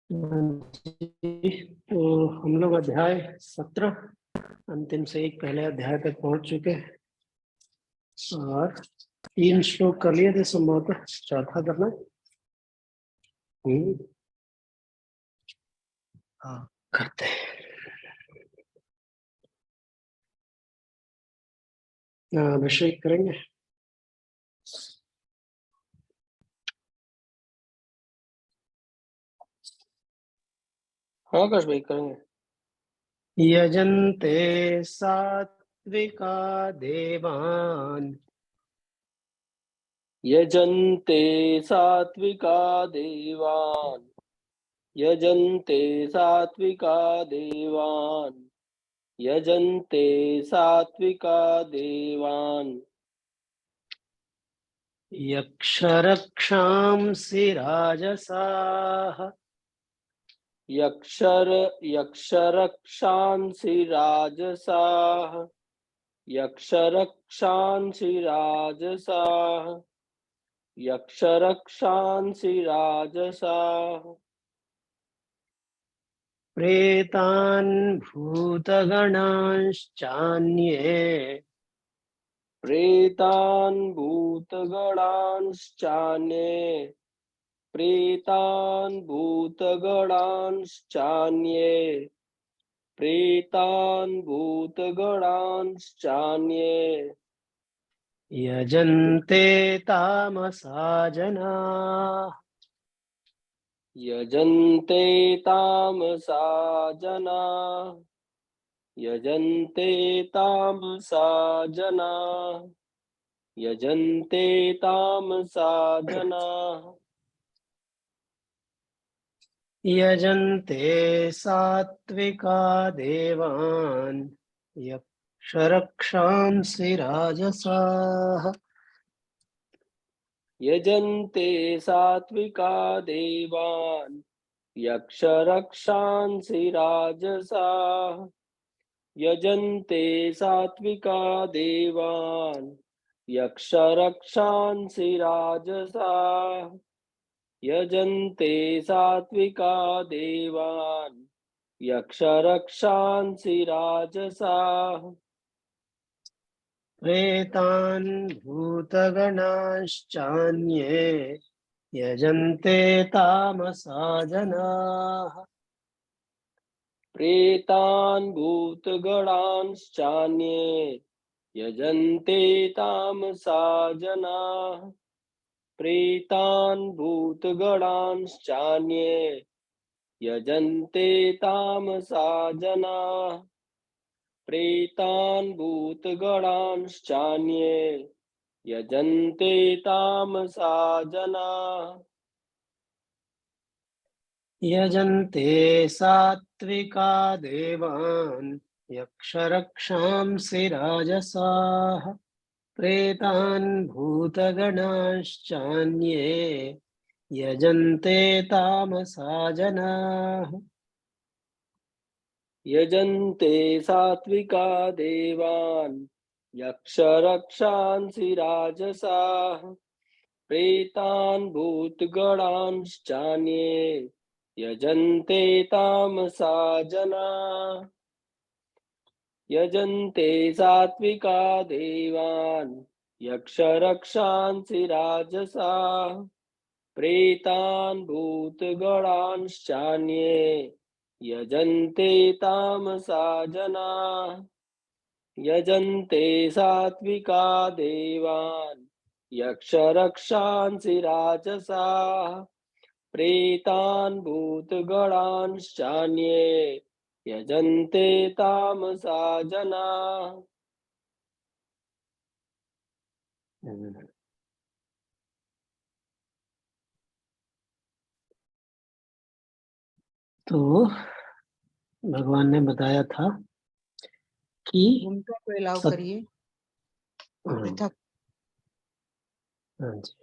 तो हम लोग अध्याय 17 अंतिम से एक पहले अध्याय तक पहुंच चुके हैं और 3 श्लोक कर लिए थे, संभवतः चौथा करना। हाँ, करते हैं। अभिषेक करेंगे। हाँ आकाश भाई करेंगे। यजन्ते सात्विका देवान् यजन्ते सात्विका देवान् यजन्ते सात्विका देवान् यजन्ते सात्विका देवान् यक्षरक्षांसि राजसाः यक्षरक्षांसि राजसाः यक्षरक्षांसि राजसाः यक्षरक्षांसि राजसाः प्रेतान् भूतगणांश्चान्ये प्रेतान् भूतगणांश्चान्ये प्रेतान् भूतगणांश्चान्ये प्रेतान् भूतगणांश्चान्ये यजन्ते तामसा जनाः यजन्ते तामसा जनाः यजन्ते तामसा जनाः यजन्ते तामसा जनाः यजन्ते सात्विका देवान् यक्षरक्षांसि राजसाः यजन्ते सात्विका देवान् यक्षरक्षांसि राजसाः यजन्ते सात्विका देवान् यक्षरक्षांसि राजसाः यजन्ते सात्विका देवान् यक्षरक्षांसि राजसाः प्रेतान् भूतगणांश्चान्ये यजन्ते तामसा जनाः प्रेतान् भूतगणांश्चान्ये यजन्ते तामसा जनाः प्रेतान् भूतगणांश्चान्ये यजन्ते तामसा जनाः प्रेतान् भूतगणांश्चान्ये यजन्ते तामसा जनाः यजन्ते सात्विका देवान् यक्षरक्षांसि राजसाः प्रेतान् भूतगणांश्चान्ये यजन्ते तामसा जनाः यजन्ते सात्विका देवान् यक्षरक्षांसि राजसाः प्रेतान् भूतगणांश्चान्ये यजन्ते तामसा जनाः यजन्ते सात्विका देवान् यक्षरक्षांसि राजसाः प्रेतान् भूतगणांश्चान्ये यजन्ते तामसा जनाः यजन्ते सात्विका देवान् यक्षरक्षांसि राजसाः प्रेतान् भूतगणांश्चान्ये यजन्ते तामसा जनाः तो भगवान ने बताया था कि भूमिका को अलाउ करिए पृथक। हाँ जी।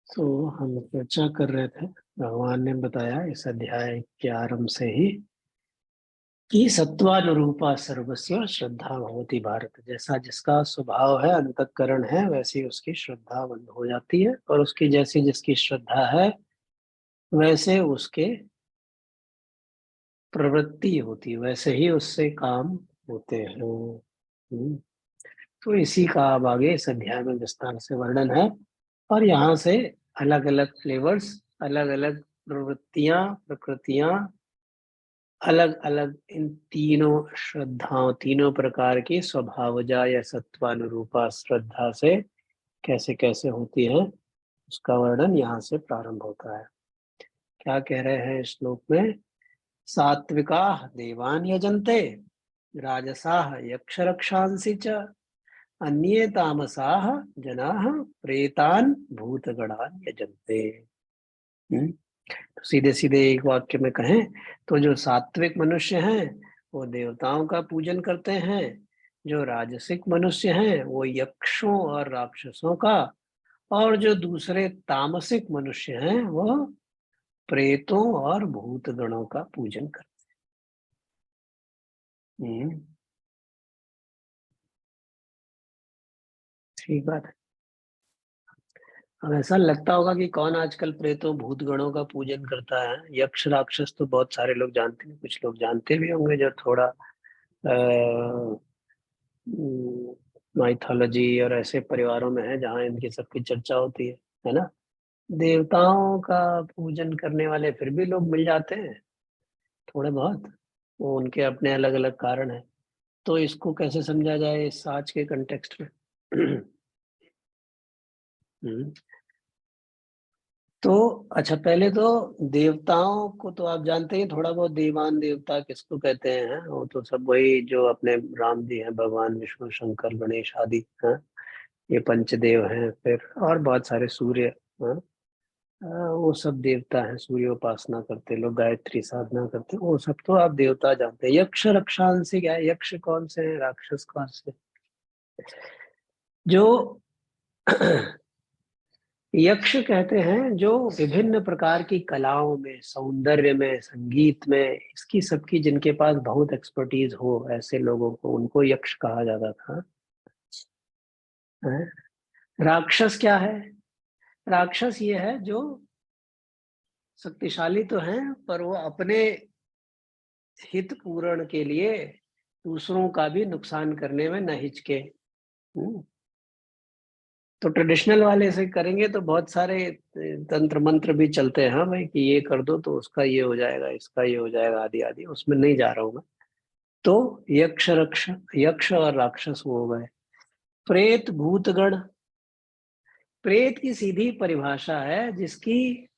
तो हम चर्चा कर रहे थे भगवान ने बताया इस अध्याय के आरंभ से ही कि सत्वानुरूपा सर्वस्य श्रद्धा भवति भारत। जैसा जिसका स्वभाव है, अंतःकरण है, वैसी उसकी श्रद्धा बंद हो जाती है, और उसकी जैसी जिसकी श्रद्धा है वैसे उसके प्रवृत्ति होती है, वैसे ही उससे काम होते हैं। तो इसी का अब आगे इस अध्याय में विस्तार से वर्णन है, और यहाँ से अलग अलग फ्लेवर्स, अलग अलग प्रवृत्तियां, प्रकृतियां, अलग अलग इन तीनों श्रद्धाओं, तीनों प्रकार की स्वभावजा या सत्वानुरूपा श्रद्धा से कैसे कैसे होती है, उसका वर्णन यहाँ से प्रारंभ होता है। क्या कह रहे हैं श्लोक में? सात्विका देवान यजन्ते, राजसाः यक्ष रक्षांसि च, अन्ये तामसाः जनाः प्रेतान भूतगणान यजन्ते। तो सीधे सीधे एक वाक्य में कहें तो जो सात्विक मनुष्य हैं वो देवताओं का पूजन करते हैं, जो राजसिक मनुष्य हैं वो यक्षों और राक्षसों का, और जो दूसरे तामसिक मनुष्य हैं वो प्रेतों और भूतगणों का पूजन करते हैं। ठीक बात है। अब ऐसा लगता होगा कि कौन आजकल प्रेतों भूतगणों का पूजन करता है। यक्ष राक्षस तो बहुत सारे लोग जानते हैं, कुछ लोग जानते भी होंगे जो थोड़ा माइथोलॉजी और ऐसे परिवारों में है जहाँ इनकी सबकी चर्चा होती है ना। देवताओं का पूजन करने वाले फिर भी लोग मिल जाते हैं थोड़े बहुत, वो उनके अपने अलग अलग कारण है। तो इसको कैसे समझा जाए इस आज के कंटेक्स्ट में? तो अच्छा, पहले तो देवताओं को तो आप जानते हैं, थोड़ा बहुत देवान देवता किसको कहते हैं, वो तो सब वही जो अपने राम जी हैं, भगवान विष्णु, शंकर, गणेश आदि हैं, ये पंचदेव हैं। फिर और बहुत सारे सूर्य, हाँ, वो सब देवता हैं। सूर्य उपासना करते लोग, गायत्री साधना करते, वो सब तो आप देवता जानते हैं। यक्ष रक्षांसी क्या है? यक्ष कौन से हैं, राक्षस कौन से? जो यक्ष कहते हैं जो विभिन्न प्रकार की कलाओं में, सौंदर्य में, संगीत में, इसकी सबकी जिनके पास बहुत एक्सपर्टीज हो, ऐसे लोगों को, उनको यक्ष कहा जाता था। राक्षस क्या है? राक्षस ये है जो शक्तिशाली तो हैं पर वो अपने हित पूर्ण के लिए दूसरों का भी नुकसान करने में न हिचके। तो ट्रेडिशनल वाले से करेंगे तो बहुत सारे तंत्र मंत्र भी चलते हैं, हाँ भाई कि ये कर दो तो उसका ये हो जाएगा, इसका ये हो जाएगा, आदि आदि, उसमें नहीं जा रहा हूँ मैं। तो यक्ष और राक्षस वो हो गए। प्रेत भूतगण, प्रेत की सीधी परिभाषा है जिसकी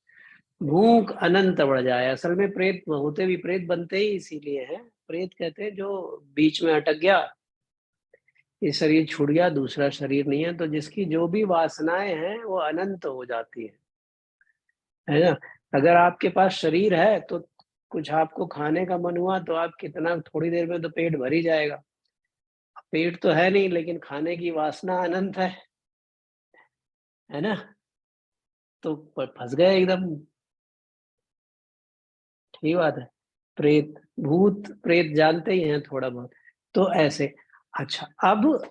भूख अनंत बढ़ जाए। असल में प्रेत होते भी, प्रेत बनते ही इसीलिए है। प्रेत कहते हैं जो बीच में अटक गया, ये शरीर छूट गया, दूसरा शरीर नहीं है, तो जिसकी जो भी वासनाएं हैं वो अनंत हो जाती है ना। अगर आपके पास शरीर है तो कुछ आपको खाने का मन हुआ तो आप कितना, थोड़ी देर में तो पेट भर ही जाएगा। पेट तो है नहीं लेकिन खाने की वासना अनंत है ना, तो फंस गए एकदम। ठीक बात है। प्रेत, भूत प्रेत जानते ही हैं थोड़ा बहुत, तो ऐसे। अच्छा, अब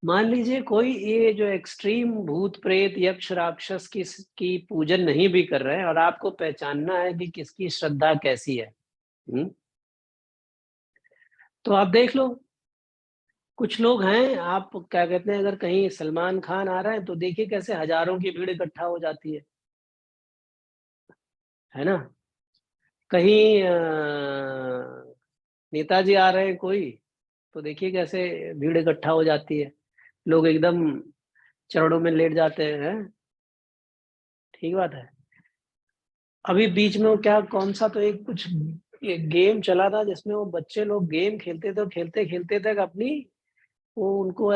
मान लीजिए कोई ये जो एक्सट्रीम भूत प्रेत यक्ष राक्षस की पूजन नहीं भी कर रहे हैं, और आपको पहचानना है कि किसकी श्रद्धा कैसी है। तो आप देख लो, कुछ लोग हैं, आप क्या कहते हैं, अगर कहीं सलमान खान आ रहा है तो देखिए कैसे हजारों की भीड़ इकट्ठा हो जाती है ना। कहीं नेताजी आ रहे हैं कोई, तो देखिए कैसे भीड़ इकट्ठा हो जाती है, लोग एकदम चरणों में लेट जाते हैं। ठीक बात है। अभी बीच में वो क्या, कौन सा तो एक कुछ एक गेम चला था जिसमें वो बच्चे लोग गेम खेलते थे, खेलते खेलते तक अपनी, वो उनको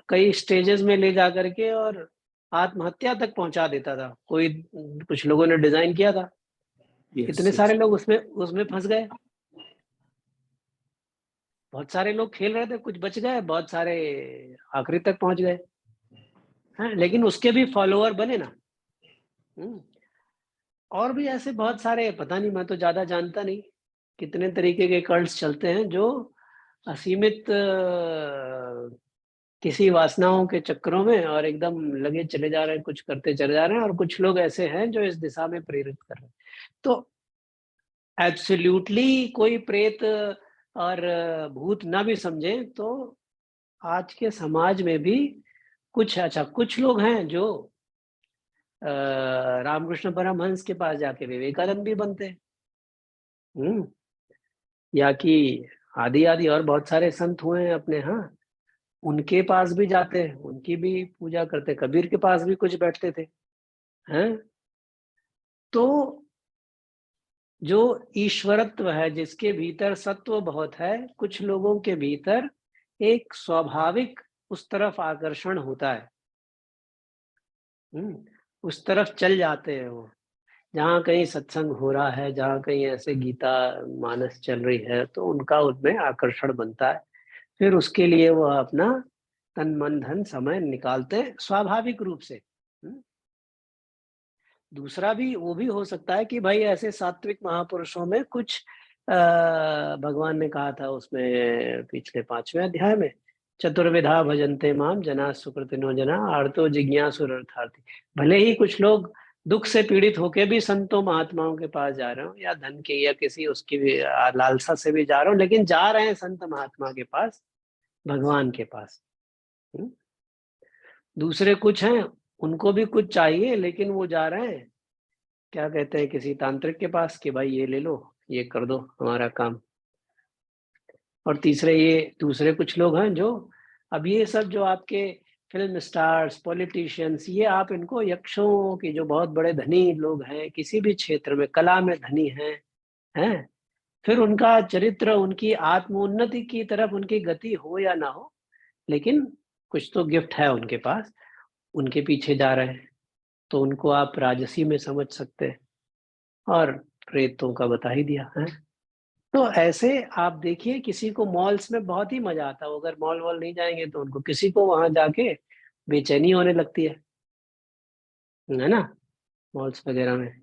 कई स्टेजेस में ले जा करके और आत्महत्या तक पहुंचा देता था। कोई कुछ लोगों ने डिजाइन किया था, इतने सारे लोग उसमें उसमें फंस गए। बहुत सारे लोग खेल रहे थे, कुछ बच गए, बहुत सारे आखिरी तक पहुंच गए हैं, लेकिन उसके भी फॉलोअर बने ना। और भी ऐसे बहुत सारे, पता नहीं, मैं तो ज्यादा जानता नहीं, कितने तरीके के कल्ट्स चलते हैं जो असीमित किसी वासनाओं के चक्करों में और एकदम लगे चले जा रहे हैं, कुछ करते चले जा रहे हैं, और कुछ लोग ऐसे हैं जो इस दिशा में प्रेरित कर रहे हैं। तो एब्सोल्युटली कोई प्रेत और भूत ना भी समझे तो आज के समाज में भी कुछ लोग हैं जो रामकृष्ण परमहंस के पास जाके विवेकानंद भी बनते हैं। या कि आदि आदि और बहुत सारे संत हुए हैं अपने यहाँ, उनके पास भी जाते हैं, उनकी भी पूजा करते, कबीर के पास भी कुछ बैठते थे हैं। तो जो ईश्वरत्व है, जिसके भीतर सत्व बहुत है, कुछ लोगों के भीतर एक स्वाभाविक उस तरफ आकर्षण होता है। उस तरफ चल जाते हैं वो, जहाँ कहीं सत्संग हो रहा है, जहाँ कहीं ऐसे गीता मानस चल रही है, तो उनका उनमें आकर्षण बनता है। फिर उसके लिए वो अपना तन मन धन समय निकालते हैं स्वाभाविक रूप से। दूसरा भी वो भी हो सकता है कि भाई ऐसे सात्विक महापुरुषों में कुछ भगवान ने कहा था उसमें पिछले 5वें अध्याय में, चतुर्विधा भजन्ते माम जना सुकृतिनो जना आर्तो जिज्ञासुरर्थार्थी। भले ही कुछ लोग दुख से पीड़ित होके भी संतों महात्माओं के पास जा रहे हो, या धन के या किसी उसकी भी लालसा से भी जा रहे हो, लेकिन जा रहे हैं संत महात्मा के पास, भगवान के पास। दूसरे कुछ हैं, उनको भी कुछ चाहिए, लेकिन वो जा रहे हैं क्या कहते हैं किसी तांत्रिक के पास कि भाई ये ले लो, ये कर दो हमारा काम। और तीसरे ये दूसरे कुछ लोग हैं जो, अब ये सब जो आपके फिल्म स्टार्स, पॉलिटिशियंस, ये आप इनको यक्षों की, जो बहुत बड़े धनी लोग हैं, किसी भी क्षेत्र में कला में धनी हैं, फिर उनका चरित्र, उनकी आत्मोन्नति की तरफ उनकी गति हो या ना हो, लेकिन कुछ तो गिफ्ट है उनके पास, उनके पीछे जा रहे हैं, तो उनको आप राजसी में समझ सकते हैं। और प्रेतों का बता ही दिया है। तो ऐसे आप देखिए, किसी को मॉल्स में बहुत ही मजा आता है, अगर मॉल वॉल नहीं जाएंगे तो उनको, किसी को वहां जाके बेचैनी होने लगती है ना, मॉल्स वगैरह में।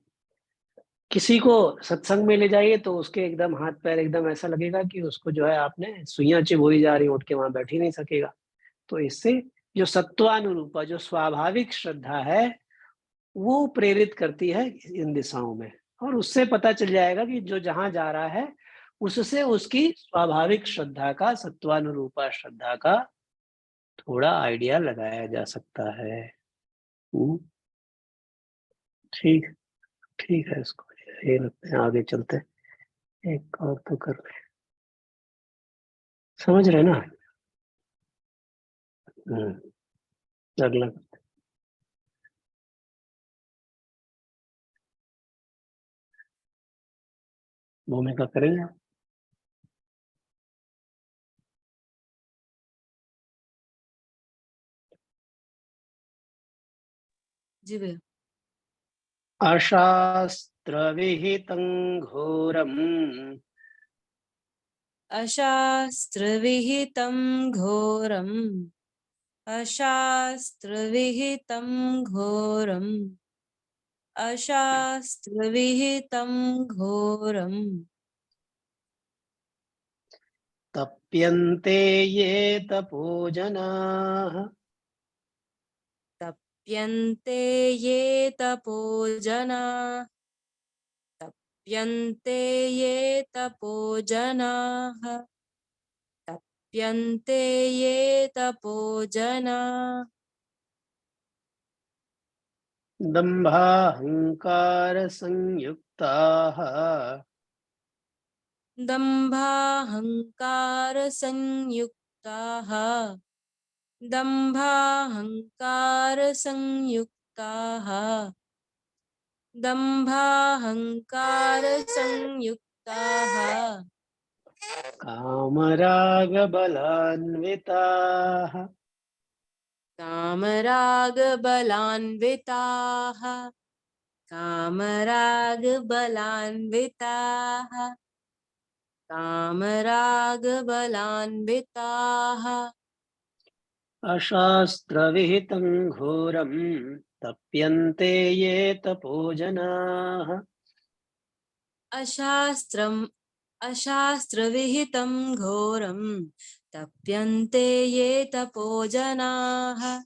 किसी को सत्संग में ले जाइए तो उसके एकदम हाथ पैर एकदम ऐसा लगेगा कि उसको जो है आपने सुइयां चिबोई जा रही, उठ के वहां बैठ ही नहीं सकेगा। तो इससे जो सत्वानुरूपा, जो स्वाभाविक श्रद्धा है, वो प्रेरित करती है इन दिशाओं में। और उससे पता चल जाएगा कि जो जहां जा रहा है, उससे उसकी स्वाभाविक श्रद्धा का, सत्वानुरूपा श्रद्धा का थोड़ा आइडिया लगाया जा सकता है। ठीक ठीक है, इसको ये लगते हैं आगे चलते हैं, एक और तो कर रहे हैं, समझ रहे ना। अगला भूमिका करेंगे आप। जी भैया। अशास्त्र विहितं घोरम, अशास्त्रविहितं घोरम् अशास्त्रविहितं घोरम् अशास्त्रविहितं घोरम् तप्यन्ते ये तपो जनाः, तप्यन्ते ये तपो जनाः तप्यन्ते ये तपो जनाः तप्यन्ते ये तपो जनाः दम्भाहंकार संयुक्ताः, दम्भाहंकारसंयुक्ताः दम्भाहंकारसंयुक्ताः दम्भाहंकारसंयुक्ताः कामरागबलान्विताः, कामरागबलान्विताः कामरागबलान्विताः कामरागबलान्विताः अशास्त्रविहितं घोरं तप्यन्ते ये तपो जनाः। अशास्त्रविहितं घोरं तप्यन्ते ये तपो जनाः।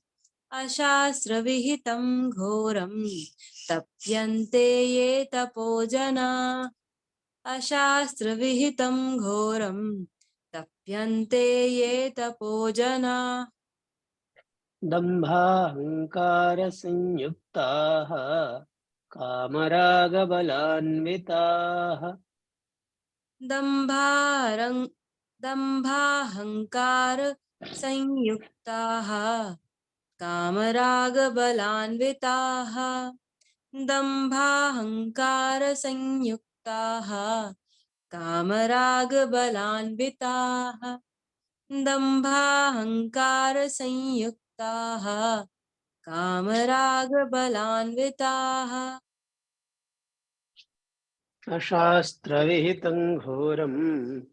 अशास्त्रविहितं घोरं तप्यन्ते ये तपो जनाः। अशास्त्रविहितं घोरं तप्यन्ते ये तपो जनाः। दम्भाहङ्कारसंयुक्ताः कामरागबलान्विताः। दम्भाहंकार संयुक्ताः कामरागबलान्विताः। दम्भाहंकार संयुक्ताः कामरागबलान्विताः। दम्भाहंकार संयुक्ताः कामरागबलान्विताः। अशास्त्रविहितं घोरं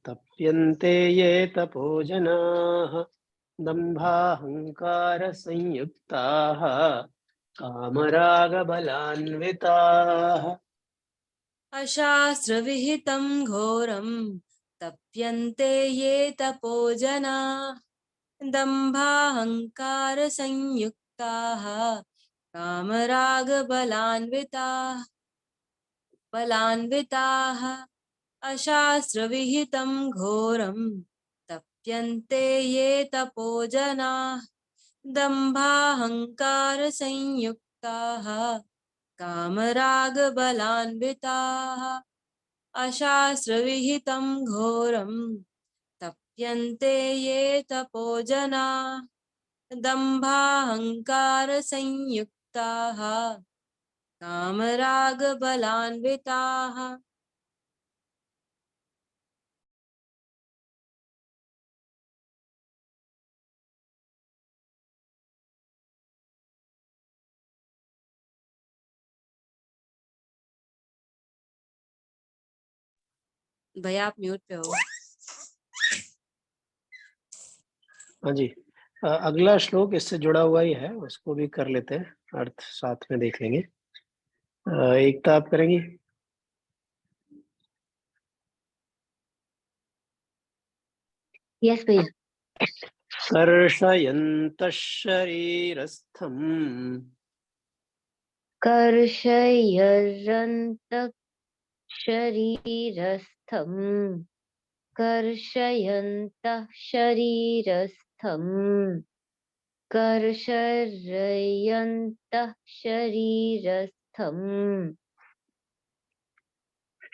तप्यन्ते ये तपो जनाः। दम्भाहङ्कारसंयुक्ताः कामरागबलान्विताः। अशास्त्रविहितं घोरं तप्यन्ते ये तपो जनाः। दम्भाहंकार संयुक्ताः कामरागबलान्विताः। अशास्त्रविहितं घोरं तप्यन्ते ये तपो जनाः। दम्भाहंकार संयुक्ताः कामरागबलान्विताः। अशास्त्रविहितं घोरं तप्यन्ते ये तपो जनाः। दम्भाहंकार संयुक्ताः कामरागबलान्विताः। भैया आप म्यूट पे हो। हाँ जी, अगला श्लोक इससे जुड़ा हुआ ही है, उसको भी कर लेते हैं, अर्थ साथ में देख लेंगे। एकता आप करेंगी? यस भैया। कर्षयन्तः शरीरस्थम् कर्षयन्तः शरीरस्थं कर्षयन्तः शरीरस्थं कर्षयन्तः शरीरस्थं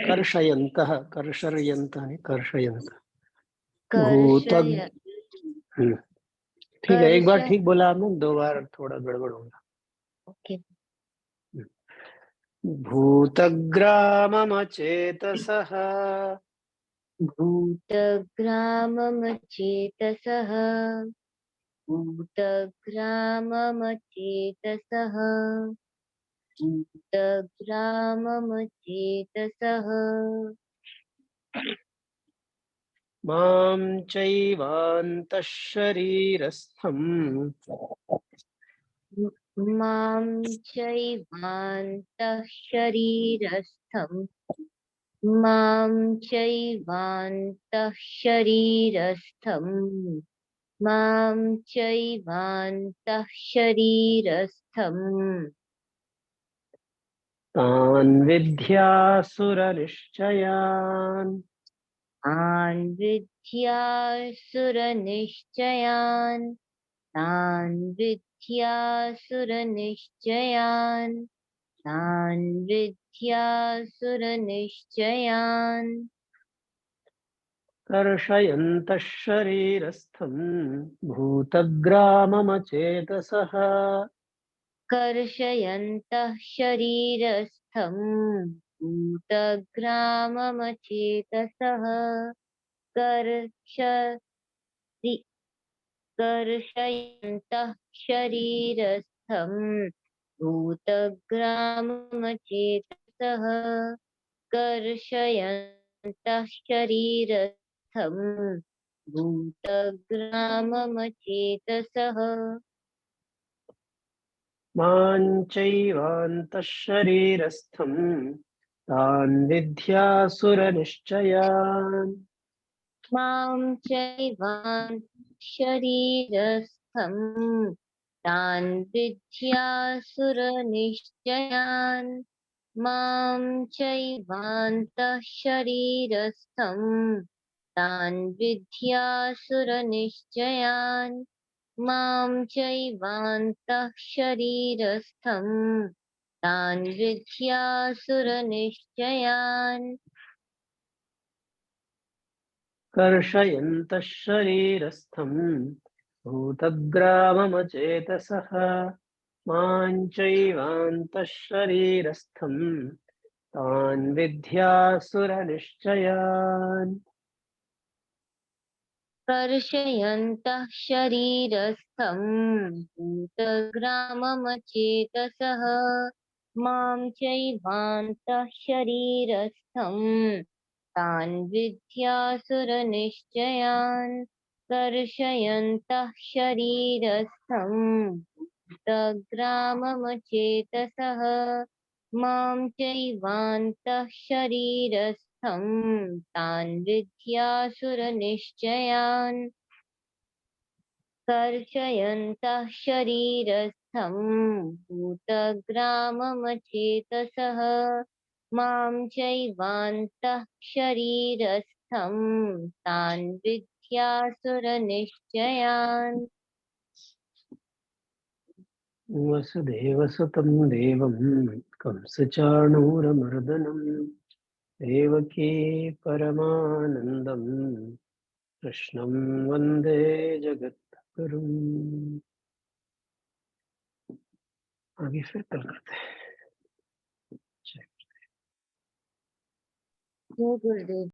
कर्षयन्तः, कर्षयन्तः नहीं, कर्षयन्तः। भूतग कर्षय ठीक है, एक बार कर्ष ठीक बोला आपने, दो बार थोड़ा गड़बड़ होगा। ओके। भूतग्राममचेतसः भूतग्राममचेतसः भूतग्राममचेतसः भूतग्राममचेतसः मां चैवान्तः शरीरस्थम् मां चैवान्तः शरीरस्थं मां चैवान्तः शरीरस्थं मां चैवान्तः शरीरस्थं तान् विद्यासुरनिश्चयान् तान् विद्यासुरनिश्चयान् तान् विद्यासुरनिश्चयान् तान् विद्यासुरनिश्चयान् कर्षयन्तः शरीरस्थम् भूतग्राममचेतसः कर्षयन्तः शरीरस्थं भूतग्राममचेतसः कर्षयन्तः शरीरस्थं भूतग्राममचेतसः कर्षयन्तः शरीरस्थं भूतग्राममचेतसः। कर्षयन्तः शरीरस्थं भूतग्राममचेतसः कर्षयन्तः शरीरस्थं भूतग्राममचेतसः कर्षयन्तः शरीरस्थं भूतग्राममचेतसः मां चैवान्तः शरीरस्थं तान् विद्यासुरनिश्चयान् मां चैवान् शरीरस्थं तान् विद्यासुरनिश्चयान् मां चैवान्तः शरीरस्थं तान् विद्यासुरनिश्चयान् मां चैवान्तः शरीरस्थं तान् विद्यासुरनिश्चयान् कर्षयन्तः शरीरस्थं भूतग्राममचेतसः मां चैवान्तः शरीरस्थं तान् विद्यासुरनिश्चयान् कर्षयन्तः शरीरस्थं भूतग्राममचेतसः मां चैवान्तः शरीरस्थं तान् विद्यासुरनिश्चयान् कर्षयन्तः शरीरस्थं भूतग्राममचेतसः मां चैवान्तः शरीरस्थं तान् विद्यासुरनिश्चयान् कर्षयन्तः शरीरस्थं भूतग्राममचेतसः मां चैवान्तः शरीरस्थं तान् विद्यासुरनिश्चयान् वसुदेवसुतं देवं कंसचाणूरमर्दनं देवकी परमानन्दं कृष्णं वन्दे जगद्गुरुम्। आगे फिर कल करते हैं। जय गुरुदेव।